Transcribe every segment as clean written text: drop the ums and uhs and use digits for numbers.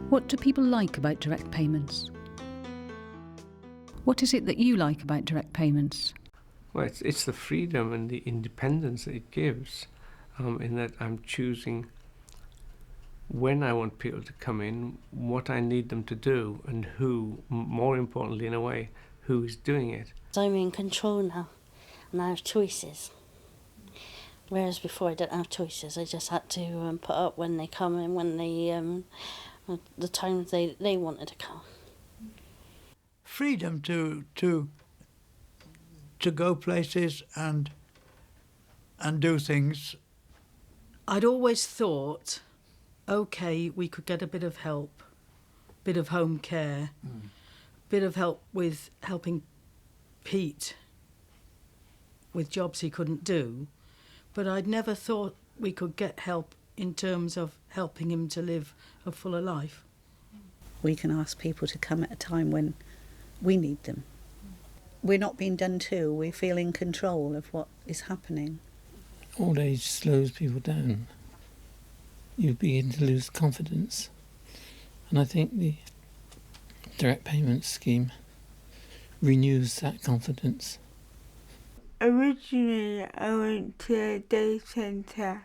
What do people like about direct payments? What is it that you like about direct payments? Well, it's the freedom and the independence that it gives, in that I'm choosing when I want people to come in, what I need them to do, and who, more importantly in a way, who is doing it. I'm in control now, and I have choices. Whereas before I didn't have choices, I just had to put up when they come and when they, the times they wanted to come. Freedom to go places and do things. I'd always thought, OK, we could get a bit of help, bit of home care, bit of help with helping Pete with jobs he couldn't do, but I'd never thought we could get help in terms of helping him to live a fuller life. We can ask people to come at a time when we need them. We're not being done to, we feel in control of what is happening. Old age slows people down. You begin to lose confidence. And I think the direct payments scheme renews that confidence. Originally, I went to a day centre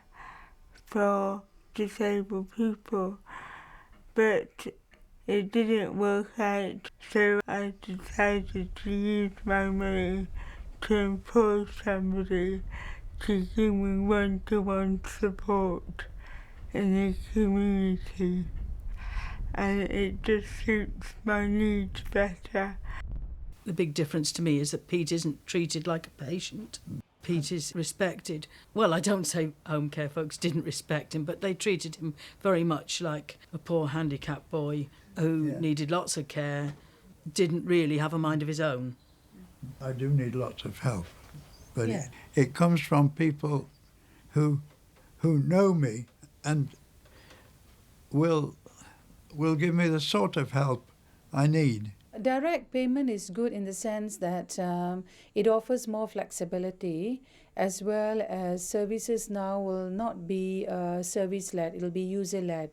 for disabled people, but it didn't work out, so I decided to use my money to employ somebody to give me one-to-one support in the community, and it just suits my needs better. The big difference to me is that Pete isn't treated like a patient. Pete is respected. Well, I don't say home care folks didn't respect him, but they treated him very much like a poor handicapped boy who needed lots of care, didn't really have a mind of his own. I do need lots of help, but it comes from people who know me and will give me the sort of help I need. Direct payment is good in the sense that it offers more flexibility, as well as services now will not be service-led, it'll be user-led.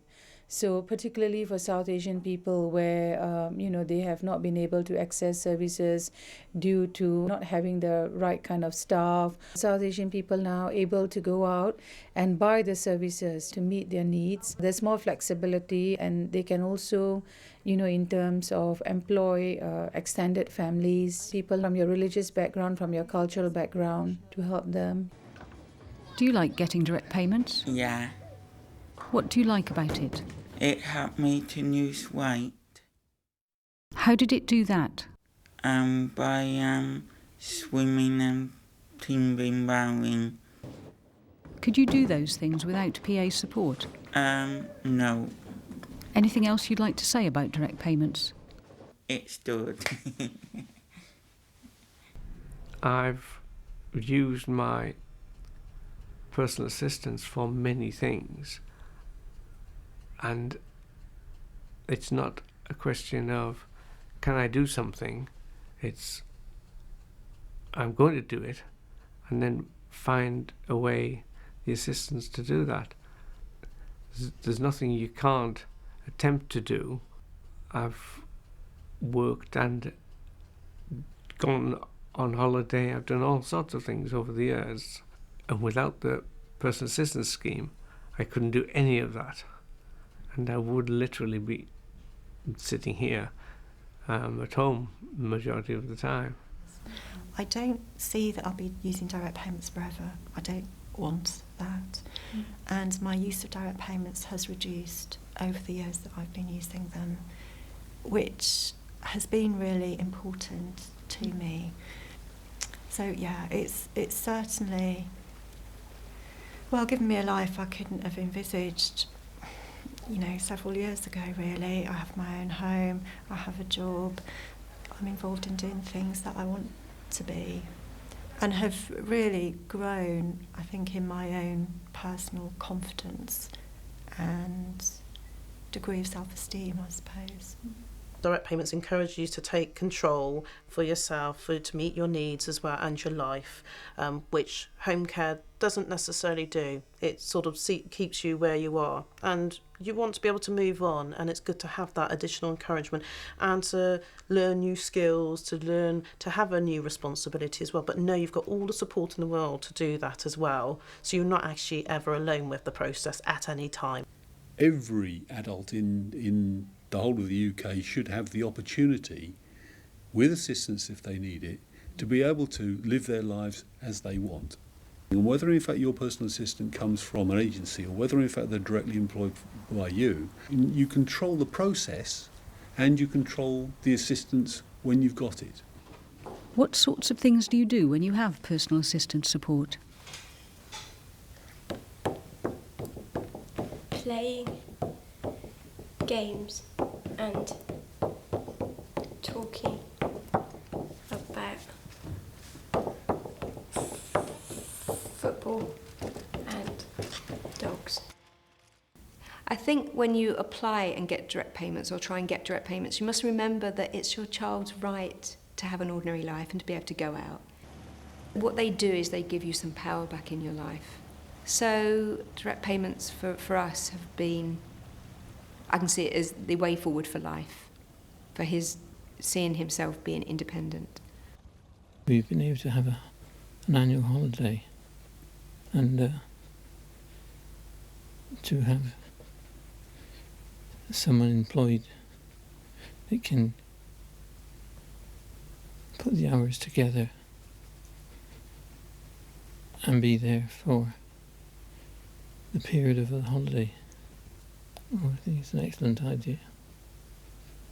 So particularly for South Asian people where, they have not been able to access services due to not having the right kind of staff. South Asian people now able to go out and buy the services to meet their needs. There's more flexibility, and they can also, in terms of employ extended families, people from your religious background, from your cultural background, to help them. Do you like getting direct payments? Yeah. What do you like about it? It helped me to lose weight. How did it do that? By swimming and timbering rowing. Could you do those things without PA support? No. Anything else you'd like to say about direct payments? It's good. I've used my personal assistance for many things, and it's not a question of can I do something, it's I'm going to do it and then find a way, the assistance to do that. There's nothing you can't attempt to do. I've worked and gone on holiday, I've done all sorts of things over the years, and without the personal assistance scheme I couldn't do any of that, and I would literally be sitting here at home the majority of the time. I don't see that I'll be using direct payments forever. I don't want that. And my use of direct payments has reduced over the years that I've been using them, which has been really important to me. So yeah, it's certainly, well, given me a life I couldn't have envisaged, several years ago really. I have my own home, I have a job, I'm involved in doing things that I want to be, and have really grown, I think, in my own personal confidence and degree of self-esteem, I suppose. Direct payments encourage you to take control for yourself, to meet your needs as well and your life, which home care doesn't necessarily do. It sort of keeps you where you are, and you want to be able to move on, and it's good to have that additional encouragement and to learn new skills, to have a new responsibility as well. But no, you've got all the support in the world to do that as well, so you're not actually ever alone with the process at any time. Every adult in the whole of the UK should have the opportunity, with assistance if they need it, to be able to live their lives as they want. And whether in fact your personal assistant comes from an agency or whether in fact they're directly employed by you, you control the process and you control the assistance when you've got it. What sorts of things do you do when you have personal assistant support? Playing games and talking about football and dogs. I think when you apply and get direct payments or try and get direct payments, you must remember that it's your child's right to have an ordinary life and to be able to go out. What they do is they give you some power back in your life. So direct payments for us have been, I can see it as the way forward for life, for his seeing himself being independent. We've been able to have an annual holiday and to have someone employed that can put the hours together and be there for the period of the holiday. Oh, I think it's an excellent idea.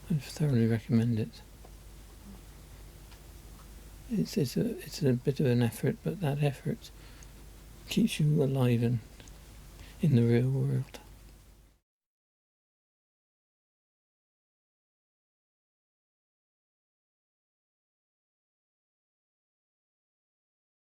I'd thoroughly recommend it. It's a bit of an effort, but that effort keeps you alive and in the real world.